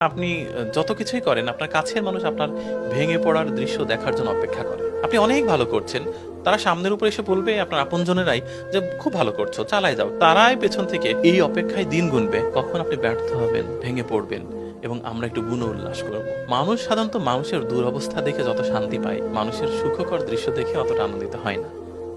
আপনি যত কিছুই করেন, আপনার কাছের মানুষ আপনার ভেঙে পড়ার দৃশ্য দেখার জন্য অপেক্ষা করে। আপনি অনেক ভালো করছেন। তারা সামনের উপর এসে বলবে আপনার আপনজনেরাই যে, "খুব ভালো করছো, চালায় যাও।" তারাই পেছন থেকে এই অপেক্ষায় দিন গুনবে, কখন আপনি ব্যর্থ হবেন, ভেঙে পড়বেন এবং আমরা একটু গুণ উল্লাস করব। মানুষ সাধারণত মানুষের দুরবস্থা দেখে যত শান্তি পায়, মানুষের সুখকর দৃশ্য দেখে অতটা আনন্দিত হয় না।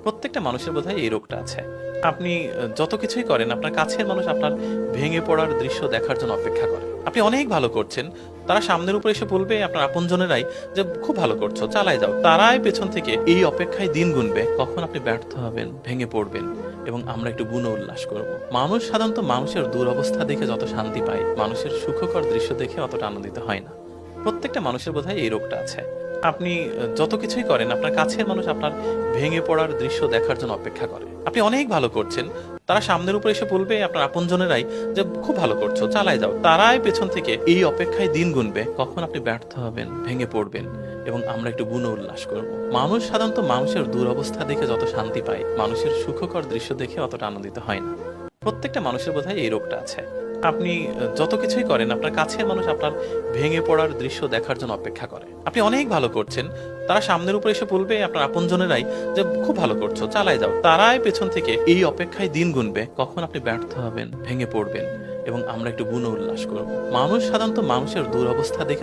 প্রত্যেকটা মানুষের বোধহয় এই রোগটা আছে। আপনি যত কিছুই করেন, আপনার কাছের মানুষ আপনার ভেঙে পড়ার দৃশ্য দেখার জন্য অপেক্ষা করে। আপনি অনেক ভালো করছেন। তারা সামনের উপর এসে বলবে আপনার আপনজনেরাই যে, "খুব ভালো করছো, চালায় যাও।" তারাই পেছন থেকে এই অপেক্ষায় দিন গুনবে, কখন আপনি ব্যর্থ হবেন, ভেঙে পড়বেন এবং আমরা একটু গুণ উল্লাস করব। মানুষ সাধারণত মানুষের দুরবস্থা দেখে যত শান্তি পায়, মানুষের সুখকর দৃশ্য দেখে অতটা আনন্দিত হয় না। প্রত্যেকটা মানুষের বোধহয় এই রোগটা আছে। আপনি যত কিছুই করেন, আপনার কাছের মানুষ আপনার ভেঙে পড়ার দৃশ্য দেখার জন্য অপেক্ষা করে। আপনি অনেক ভালো করছেন। তারা সামনের উপর এসে বলবে আপনার আপনজনেরাই যে, "খুব ভালো করছো, চালায় যাও।" তারাই পেছন থেকে এই অপেক্ষায় দিন গুনবে, কখন আপনি ব্যর্থ হবেন, ভেঙে পড়বেন এবং আমরা একটু গুণ উল্লাস করব। মানুষ সাধারণত মানুষের দুরবস্থা দেখে যত শান্তি পায়, মানুষের সুখকর দৃশ্য দেখে অতটা আনন্দিত হয় না। প্রত্যেকটা মানুষের বোধহয় এই রোগটা আছে। আপনি যত কিছুই করেন, আপনার কাছের মানুষ আপনার ভেঙে পড়ার দৃশ্য দেখার জন্য অপেক্ষা করে। আপনি অনেক ভালো করছেন। তারা সামনের উপর এসে বলবে আপনার আপনজনেরাই যে, "খুব ভালো করছো, চালায় যাও।" তারাই পেছন থেকে এই অপেক্ষায় দিন গুনবে, কখন আপনি ব্যর্থ হবেন, ভেঙে পড়বেন এবং আমরা একটু গুণ উল্লাস করব। মানুষ সাধারণত মানুষের দুরবস্থা দেখে